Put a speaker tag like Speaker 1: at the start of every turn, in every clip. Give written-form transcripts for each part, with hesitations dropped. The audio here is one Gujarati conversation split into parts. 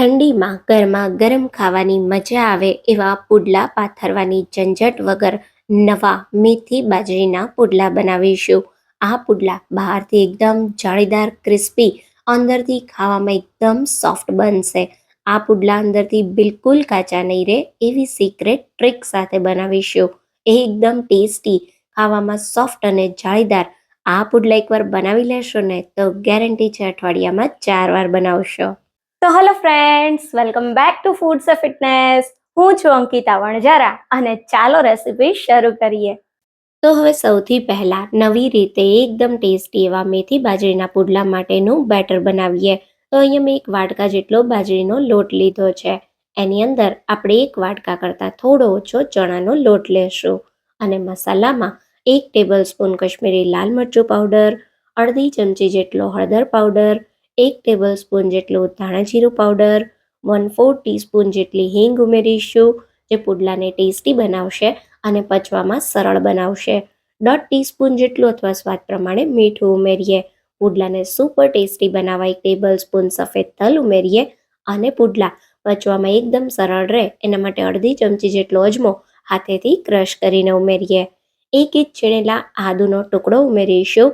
Speaker 1: ઠંડીમાં ગરમા-ગરમ ખાવાની મજા આવે એવા પુડલા પાથરવાની ઝંઝટ વગર નવા મેથી બાજરીના પુડલા બનાવીશું. આ પુડલા બહારથી એકદમ જાળીદાર ક્રિસ્પી, અંદરથી ખાવામાં એકદમ સોફ્ટ બનશે. આ પુડલા અંદરથી બિલકુલ કાચા નહીં રહે એવી સિક્રેટ ટ્રીક સાથે બનાવીશું. એ એકદમ ટેસ્ટી, ખાવામાં સોફ્ટ અને જાળીદાર. આ પુડલા એકવાર બનાવી લેશો ને તો ગેરંટી છે અઠવાડિયામાં 4 વાર બનાવશો.
Speaker 2: તો hello friends, welcome back to foods of fitness. હું છું અંકિતા વણજારા અને ચાલો રેસીપી શરૂ કરીએ.
Speaker 1: તો હવે સૌથી પહેલા નવી રીતે એકદમ ટેસ્ટી એવા મેથી બાજરીના પુડલા માટેનું બેટર બનાવીએ. તો અહીંયા મેં 1 વાટકા જેટલો બાજરીનો લોટ લીધો છે. એની અંદર આપણે 1 વાટકા કરતાં થોડો ઓછો ચણાનો લોટ લેશું અને મસાલામાં 1 ટેબલસ્પૂન કશ્મીરી લાલ મરચું પાવડર, અડધી ચમચી જેટલો હળદર પાવડર, 1 ટેબલસ્પૂન જેટલું ધાણા જીરું પાવડર, 1/4 ટીસ્પૂન જેટલી હિંગ ઉમેરીશું, જે પુડલાને ટેસ્ટી બનાવશે અને પચવામાં સરળ બનાવશે. 1/2 ટીસ્પૂન જેટલું અથવા સ્વાદ પ્રમાણે મીઠું ઉમેરીએ. પુડલાને સુપર ટેસ્ટી બનાવવા 1 ટેબલસ્પૂન સફેદ તલ ઉમેરીએ અને પુડલા પચવામાં એકદમ સરળ રહે એના માટે અડધી ચમચી જેટલો અજમો હાથેથી ક્રશ કરીને ઉમેરીએ. 1 ઇંચ છીણેલા આદુનો ટુકડો ઉમેરીશું.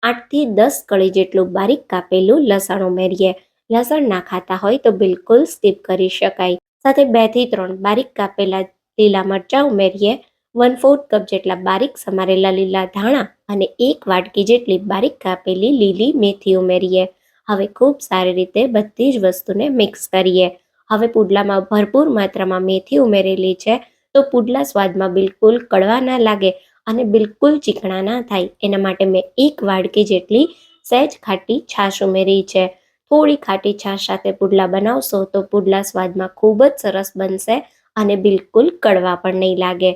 Speaker 1: 8 થી 10 કળી જેટલું બારીક કાપેલું લસણ ઉમેરીએ. લસણ ના ખાતા હોય તો બિલકુલ સ્કીપ કરી શકાય. સાથે 2 થી 3 બારીક કાપેલા લીલા મરચાં ઉમેરીએ. 1/4 કપ જેટલા બારીક સમારેલા લીલા ધાણા અને 1 વાટકી જેટલી બારીક કાપેલી લીલી મેથી ઉમેરીએ. હવે ખૂબ સારી રીતે બધી જ વસ્તુને મિક્સ કરીએ. હવે પુડલામાં ભરપૂર માત્રામાં મેથી ઉમેરેલી છે તો પુડલા સ્વાદમાં બિલકુલ કડવા ના લાગે અને બિલકુલ ચીકણા ના થાય એના માટે મેં 1 વાટકી જેટલી સહેજ ખાટી છાશ ઉમેરી છે. થોડી ખાટી છાશ સાથે પુડલા બનાવશો તો પુડલા સ્વાદમાં ખૂબ જ સરસ બનશે અને બિલકુલ કડવા પણ નહીં લાગે.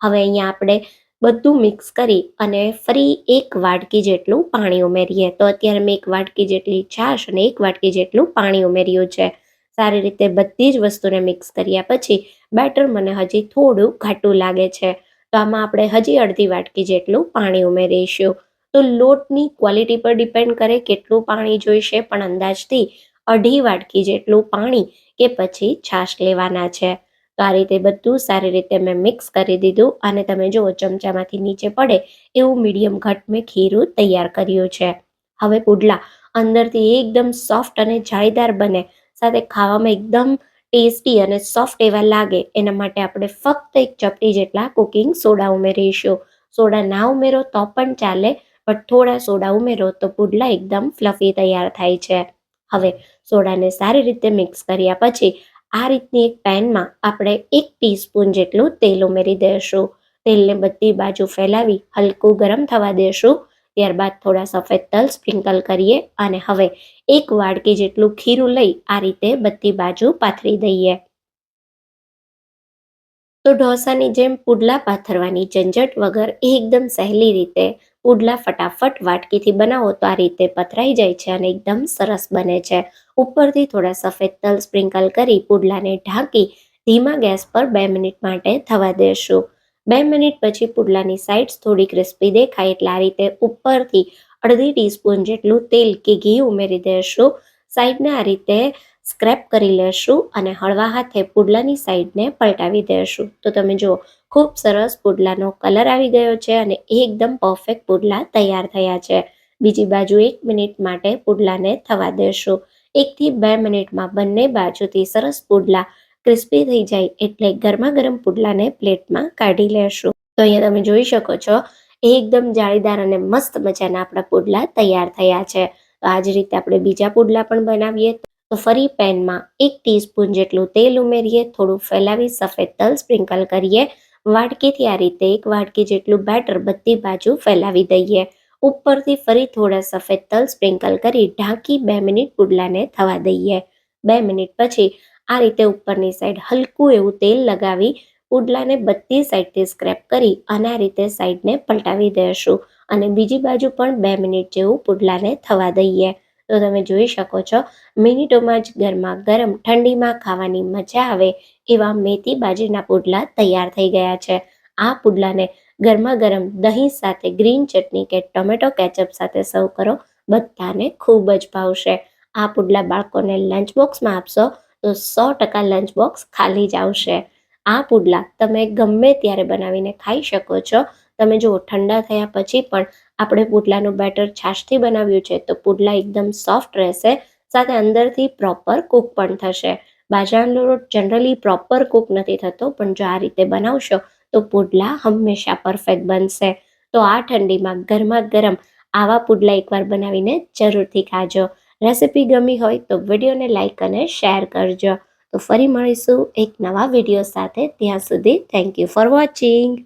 Speaker 1: હવે અહીંયા આપણે બધું મિક્સ કરી અને ફરી 1 વાટકી જેટલું પાણી ઉમેરીએ. તો અત્યારે મેં 1 વાટકી જેટલી છાશ અને 1 વાટકી જેટલું પાણી ઉમેર્યું છે. સારી રીતે બધી જ વસ્તુને મિક્સ કર્યા પછી બેટર મને હજી થોડું ઘાટું લાગે છે તો આમાં આપણે હજી અડધી વાટકી જેટલું પાણી ઉમેરીશું. તો લોટની ક્વોલિટી પર ડિપેન્ડ કરે કેટલું પાણી જોઈશે, પણ અંદાજથી અઢી વાટકી જેટલું પાણી કે પછી છાશ લેવાના છે. તો આ રીતે બધું સારી રીતે મેં મિક્સ કરી દીધું અને તમે જુઓ ચમચામાંથી નીચે પડે એવું મીડિયમ ઘટ મેં ખીરું તૈયાર કર્યું છે. હવે પુડલા અંદરથી એકદમ સોફ્ટ અને જાળીદાર બને, સાથે ખાવામાં એકદમ ટેસ્ટી અને સોફ્ટ એવા લાગે એના માટે આપણે ફક્ત 1 ચપટી જેટલા કુકિંગ સોડા ઉમેરીશું. સોડા ના ઉમેરો તો પણ ચાલે, પણ થોડા સોડા ઉમેરો તો પુડલા એકદમ ફ્લફી તૈયાર થાય છે. હવે સોડાને સારી રીતે મિક્સ કર્યા પછી આ રીતની એક પેનમાં આપણે 1 ટીસ્પૂન જેટલું તેલ ઉમેરી દઈશું. તેલને બધી બાજુ ફેલાવી હલકું ગરમ થવા દેશું. ત્યારબાદ થોડા સફેદ તલ સ્પ્રિંકલ કરીએ અને હવે 1 વાટકી જેટલું ખીરું લઈ આ રીતે બધી બાજુ પાથરી દઈએ. તો ઢોસાની જેમ પુડલા પાથરવાની ઝંઝટ વગર એકદમ સહેલી રીતે પુડલા ફટાફટ વાટકીથી બનાવો તો આ રીતે પથરાઈ જાય છે અને એકદમ સરસ બને છે. ઉપરથી થોડા સફેદ તલ સ્પ્રિંકલ કરી પુડલાને ઢાંકી ધીમા ગેસ પર 2 મિનિટ માટે થવા દેશું. 2 મિનિટ પછી પુડલાની સાઇડ્સ થોડી ક્રિસ્પી દેખાય એટલે આ રીતે ઉપરથી અડધી ટીસ્પૂન જેટલું તેલ કે ઘી ઉમેરી દેશું. સાઈડને આ રીતે સ્ક્રેપ કરી લેશું અને હળવા હાથે પુડલાની સાઈડને પલટાવી દેશું. તો તમે જુઓ ખૂબ સરસ પુડલાનો કલર આવી ગયો છે અને એકદમ પરફેક્ટ પુડલા તૈયાર થયા છે. બીજી બાજુ 1 મિનિટ માટે પુડલાને થવા દેશું. 1 થી 2 મિનિટમાં બંને બાજુથી સરસ પુડલા ક્રિસ્પી થઈ જાય એટલે ગરમા ગરમ પુડલાને પ્લેટમાં કાઢી લેશું. તો અહીંયા તમે જોઈ શકો છો એકદમ જાળીદાર અને મસ્ત મજાના આપણા પુડલા તૈયાર થયા છે. તો આ જ રીતે આપણે બીજા પુડલા પણ બનાવીએ. તો ફરી પેનમાં 1 ટીસ્પૂન જેટલું તેલ ઉમેરીએ, થોડું ફેલાવી સફેદ તલ સ્પ્રિંકલ કરીએ. વાટકીથી આ રીતે 1 વાટકી જેટલું બેટર બધી બાજુ ફેલાવી દઈએ. ઉપરથી ફરી થોડા સફેદ તલ સ્પ્રિંકલ કરી ઢાંકી 2 મિનિટ પુડલાને થવા દઈએ. 2 મિનિટ પછી આ રીતે ઉપરની સાઈડ હલકું એવું તેલ લગાવી પુડલાને બધી સાઈડથી સ્ક્રેપ કરી અને આ રીતે સાઈડને પલટાવી દઈશું અને બીજી બાજુ પણ 2 મિનિટ જેવું પુડલાને થવા દઈએ. તો તમે જોઈ શકો છો મિનિટોમાં જ ગરમા ગરમ ઠંડીમાં ખાવાની મજા આવે એવા મેથી બાજરીના પુડલા તૈયાર થઈ ગયા છે. આ પુડલાને ગરમા ગરમ દહીં સાથે, ગ્રીન ચટણી કે ટોમેટો કેચઅપ સાથે સર્વ કરો, બધાને ખૂબ જ ભાવશે. આ પુડલા બાળકોને લંચ બોક્સમાં આપશો તો 100% લંચ બોક્સ ખાલી જ આવશે. આ પુડલા તમે ગમે ત્યારે બનાવીને ખાઈ શકો છો. તમે જુઓ, ઠંડા થયા પછી પણ આપણે પુડલાનું બેટર છાશથી બનાવ્યું છે તો પુડલા એકદમ સોફ્ટ રહેશે, સાથે અંદરથી પ્રોપર કૂક પણ થશે. બાજરાનો લોટ જનરલી પ્રોપર કૂક નથી થતો, પણ જો આ રીતે બનાવશો તો પુડલા હંમેશા પરફેક્ટ બનશે. તો આ ઠંડીમાં ગરમા ગરમ આવા પુડલા એકવાર બનાવીને જરૂરથી ખાજો. રેસિપી ગમી હોય તો વિડીયોને લાઈક અને શેર કરજો. તો ફરી મળીશું એક નવા વિડીયો સાથે. ત્યાં સુધી થેન્ક યુ ફોર વોચિંગ.